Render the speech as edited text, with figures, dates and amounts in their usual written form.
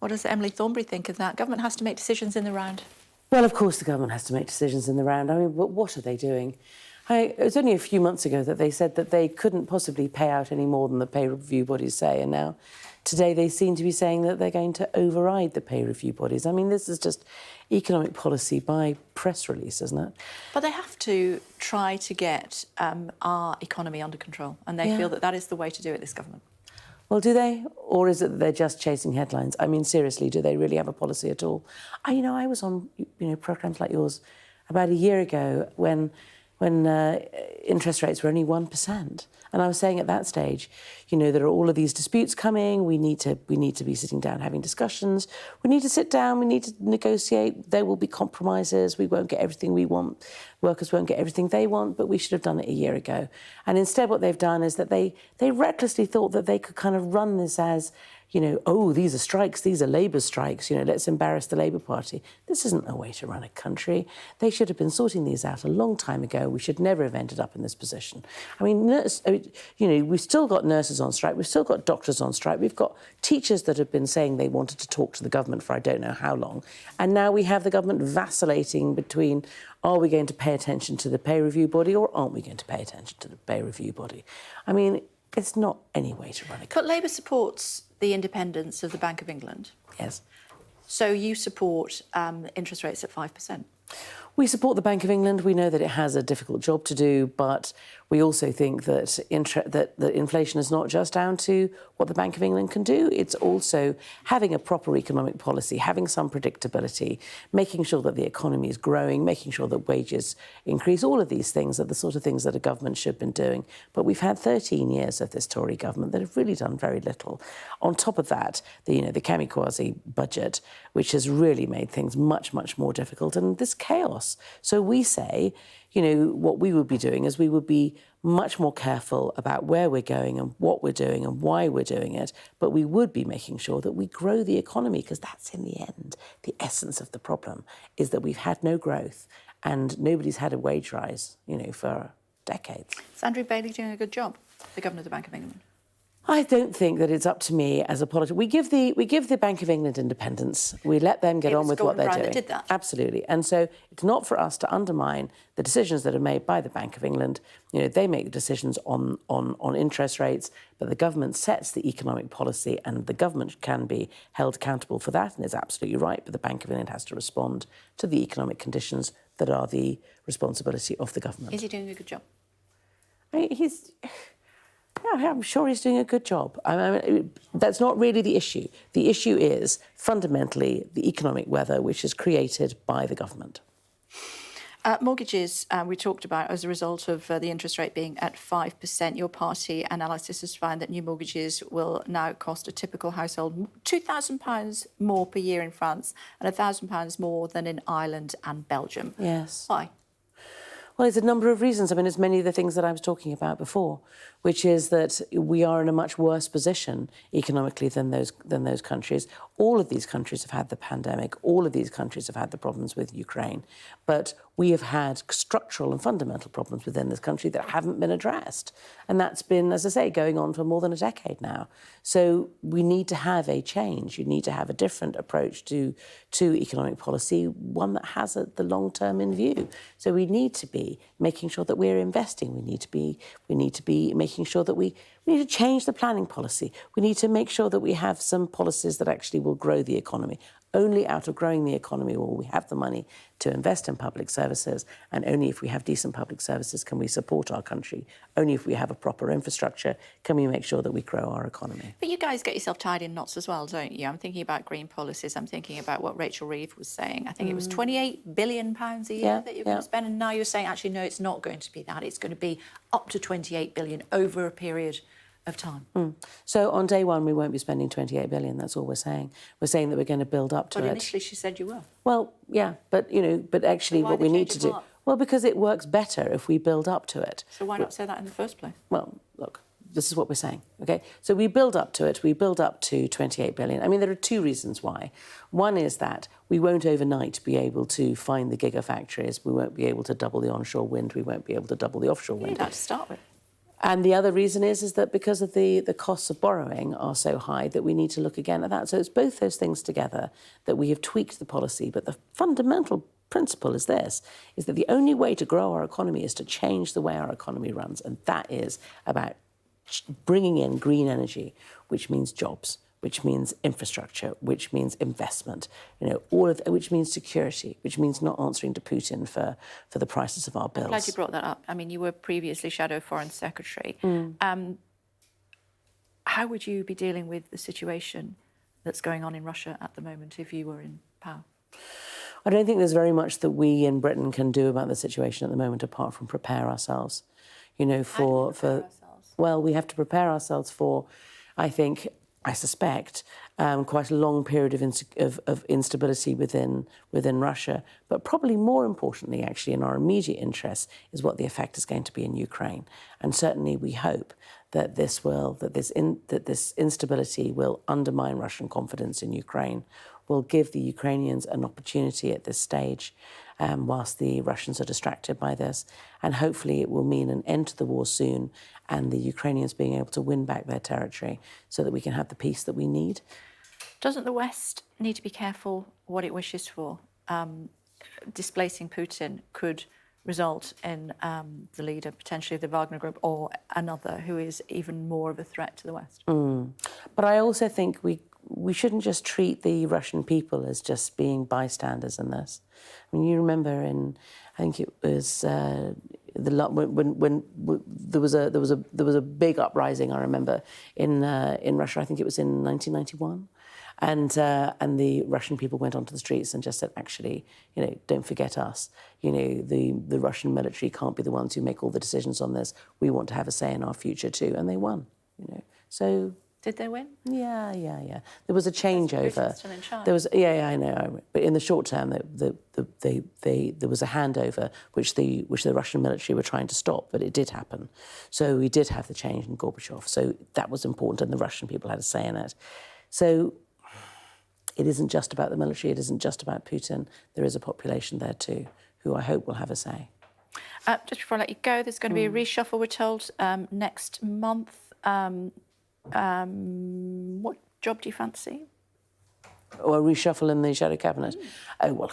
What does Emily Thornberry think of that? Government has to make decisions in the round. Well, of course the government has to make decisions in the round. I mean, but what are they doing? It was only a few months ago that they said that they couldn't possibly pay out any more than the pay review bodies say, and now today they seem to be saying that they're going to override the pay review bodies. I mean, this is just economic policy by press release, isn't it? But they have to try to get our economy under control, and they feel that that is the way to do it, this government. Well, do they? Or is it that they're just chasing headlines? I mean, seriously, do they really have a policy at all? I was on, programmes like yours about a year ago when interest rates were only 1%. And I was saying at that stage, there are all of these disputes coming. We need to be sitting down having discussions. We need to sit down. We need to negotiate. There will be compromises. We won't get everything we want. Workers won't get everything they want, but we should have done it a year ago. And instead what they've done is that they recklessly thought that they could kind of run this as, oh, these are strikes, these are Labour strikes, let's embarrass the Labour Party. This isn't a way to run a country. They should have been sorting these out a long time ago. We should never have ended up in this position. I mean, we've still got nurses on strike, we've still got doctors on strike, we've got teachers that have been saying they wanted to talk to the government for I don't know how long, and now we have the government vacillating between are we going to pay attention to the pay review body or aren't we going to pay attention to the pay review body? I mean, it's not any way to run a country. But Labour supports the independence of the Bank of England. Yes. So you support interest rates at 5%? We support the Bank of England. We know that it has a difficult job to do, but we also think that that inflation is not just down to what the Bank of England can do. It's also having a proper economic policy, having some predictability, making sure that the economy is growing, making sure that wages increase. All of these things are the sort of things that a government should have been doing. But we've had 13 years of this Tory government that have really done very little. On top of that, the kamikaze budget, which has really made things much, much more difficult, and this chaos. So we say, what we would be doing is we would be much more careful about where we're going and what we're doing and why we're doing it, but we would be making sure that we grow the economy, because that's in the end the essence of the problem, is that we've had no growth and nobody's had a wage rise, for decades. Is Andrew Bailey doing a good job, the Governor of the Bank of England? I don't think that it's up to me as a politician. We give the Bank of England independence. We let them get on with what they're doing. That did that. Absolutely. And so it's not for us to undermine the decisions that are made by the Bank of England. They make the decisions on interest rates, but the government sets the economic policy, and the government can be held accountable for that, and is absolutely right. But the Bank of England has to respond to the economic conditions that are the responsibility of the government. Is he doing a good job? Yeah, I'm sure he's doing a good job. That's not really the issue. The issue is fundamentally the economic weather, which is created by the government. Mortgages, we talked about as a result of the interest rate being at 5%. Your party analysis has found that new mortgages will now cost a typical household £2,000 more per year in France and £1,000 more than in Ireland and Belgium. Yes. Why? Well, there's a number of reasons. I mean, it's many of the things that I was talking about before, which is that we are in a much worse position economically than those countries. All of these countries have had the pandemic. All of these countries have had the problems with Ukraine. But we have had structural and fundamental problems within this country that haven't been addressed. And that's been, as I say, going on for more than a decade now. So we need to have a change. You need to have a different approach to economic policy, one that has the long term in view. So we need to be making sure that we're investing. We need to be making sure that we need to change the planning policy. We need to make sure that we have some policies that actually will grow the economy. Only out of growing the economy will we have the money to invest in public services, and only if we have decent public services can we support our country. Only if we have a proper infrastructure can we make sure that we grow our economy. But you guys get yourself tied in knots as well, don't you? I'm thinking about green policies. I'm thinking about what Rachel Reeves was saying. I think it was £28 billion a year that you're going to spend, and now you're saying, actually, no, it's not going to be that. It's going to be up to £28 billion over a period of time. So on day one, we won't be spending 28 billion. That's all we're saying. We're saying that we're going to build up to it. But initially she said you were. Well, yeah, but actually what we need to do... Well, because it works better if we build up to it. So why not say that in the first place? Well, look, this is what we're saying, OK? So we build up to it. We build up to 28 billion. I mean, there are two reasons why. One is that we won't overnight be able to find the gigafactories. We won't be able to double the onshore wind. We won't be able to double the offshore wind. You need that to start with. And the other reason is that because of the costs of borrowing are so high that we need to look again at that. So it's both those things together that we have tweaked the policy. But the fundamental principle is this, is that the only way to grow our economy is to change the way our economy runs. And that is about bringing in green energy, which means jobs, which means infrastructure, which means investment, which means security, which means not answering to Putin for the prices of our bills. I'm glad you brought that up. I mean, you were previously Shadow Foreign Secretary. How would you be dealing with the situation that's going on in Russia at the moment if you were in power? I don't think there's very much that we in Britain can do about the situation at the moment apart from prepare ourselves. How do we prepare ourselves? Well, we have to prepare ourselves for, I suspect, quite a long period of instability within Russia. But probably more importantly, actually, in our immediate interests, is what the effect is going to be in Ukraine. And certainly, we hope that this instability will undermine Russian confidence in Ukraine, will give the Ukrainians an opportunity at this stage, whilst the Russians are distracted by this. And hopefully it will mean an end to the war soon and the Ukrainians being able to win back their territory so that we can have the peace that we need. Doesn't the West need to be careful what it wishes for? Displacing Putin could result in the leader, potentially of the Wagner Group, or another who is even more of a threat to the West. But I also think we shouldn't just treat the Russian people as just being bystanders in this. I mean, you remember I think it was when there was a big uprising. I remember in Russia. I think it was in 1991. And the Russian people went onto the streets and just said, actually, don't forget us. The Russian military can't be the ones who make all the decisions on this. We want to have a say in our future too. And they won. So. Did they win? Yeah. There was a changeover. Still in charge. There was, I know. But in the short term, there was a handover which the Russian military were trying to stop, but it did happen. So we did have the change in Gorbachev. So that was important, and the Russian people had a say in it. So it isn't just about the military. It isn't just about Putin. There is a population there too, who I hope will have a say. Just before I let you go, there's going to be a reshuffle, we're told, next month. What job do you fancy? Or a reshuffle in the shadow cabinet? Oh, well,